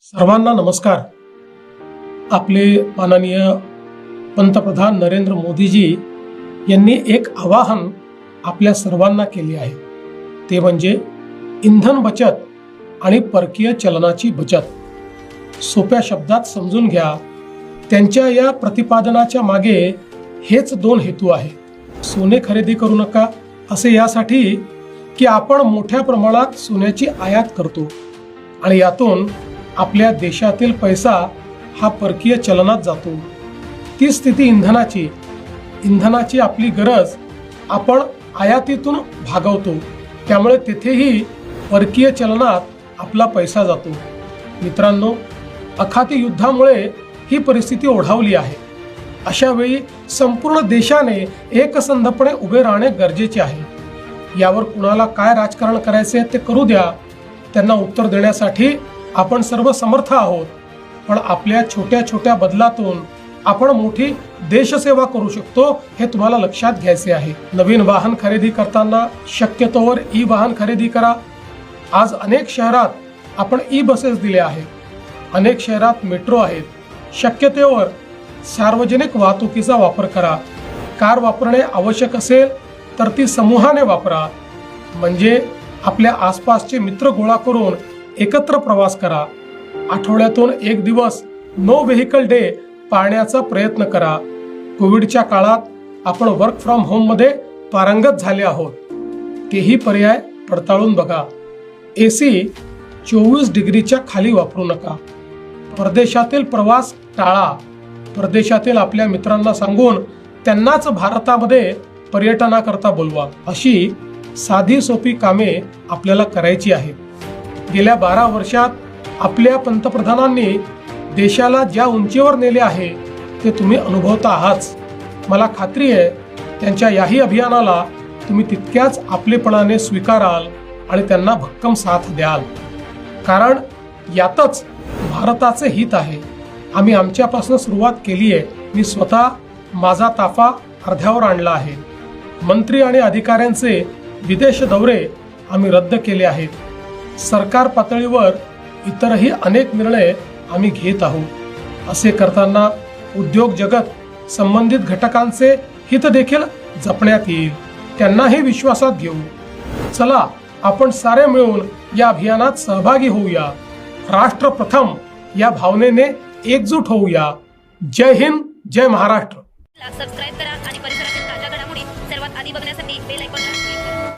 सर्वांना नमस्कार। आपले माननीय पंतप्रधान नरेंद्र मोदीजी यांनी एक आवाहन आपल्या सर्वांना केले आहे, ते म्हणजे इंधन बचत आणि परकीय चलनाची बचत। सोप्या शब्दात समजून घ्या, त्यांच्या या प्रतिपादनाच्या मागे हेच दोन हेतू आहे। सोने खरेदी करू नका असे यासाठी की आपण मोठ्या प्रमाणात सोन्याची आयात करतो आणि यातून आपल्या देशातील पैसा हा परकीय चलनात जातो। ती स्थिती इंधनाची आपली गरज आपण आयातीतून भागवतो, त्यामुळे तेथेही परकीय चलनात आपला पैसा जातो। मित्रांनो, अखाती युद्धामुळे ही परिस्थिती ओढावली आहे। अशा वेळी संपूर्ण देशाने एकसंधपणे उभे राहणे गरजेचे आहे। यावर कुणाला काय राजकारण करायचे ते करू द्या, त्यांना उत्तर देण्यासाठी आपण सर्व समर्थ आहोत। पण आपल्या छोट्या छोट्या बदलातून आपण मोठी देशसेवा करू शकतो, हे तुम्हाला लक्षात घ्यायचे आहे। नवीन वाहन खरेदी करताना शक्यतोवर ई वाहन खरेदी करा। आज अनेक शहरात आपण ई बसेस दिले आहेत, अनेक शहरात मेट्रो आहेत। शक्यतोवर सार्वजनिक वाहतुकीचा वापर करा। कार वापरणे आवश्यक असेल तर ती समूहाने वापरा, म्हणजे आपल्या आसपासचे मित्र गोळा करून एकत्र प्रवास करा। आठवड्यातून एक दिवस नो व्हेकल डे पाळण्याचा प्रयत्न करा। कोविडच्या काळात आपण वर्क फ्रॉम होम मध्ये पारंगत झाले आहोत, तेही पर्याय पडताळून बघा। AC 24 डिग्रीच्या खाली वापरू नका। परदेशातील प्रवास टाळा। परदेशातील आपल्या मित्रांना सांगून त्यांनाच भारतामध्ये पर्यटनाकरता बोलवा। अशी साधी सोपी कामे आपल्याला करायची आहेत। गेल्या 12 वर्षात आपल्या पंतप्रधानांनी देशाला ज्या उंचीवर नेले आहे ते तुम्ही अनुभवता आहात। मला खात्री आहे त्यांच्या याही अभियानाला तुम्ही तितक्याच आपलेपणाने स्वीकाराल आणि त्यांना भक्कम साथ द्याल, कारण यातच भारताचे हित आहे। आम्ही आमच्यापासून सुरुवात केली आहे। मी स्वतः माझा ताफा अर्ध्यावर आणला आहे। मंत्री आणि अधिकाऱ्यांचे विदेश दौरे आम्ही रद्द केले आहेत। सरकार पातळीवर इतरही अनेक निर्णय आम्ही घेत आहोत। असे करताना उद्योग जगत संबंधित घटकांचे हित देखील जपण्यात येईल, त्यांनाही विश्वासात घेऊ। चला, आपण सारे मिळून या अभियानात सहभागी होऊया। राष्ट्र प्रथम या भावनेने एकजूट होऊया। जय हिंद, जय महाराष्ट्र। सबस्क्राइब करा आणि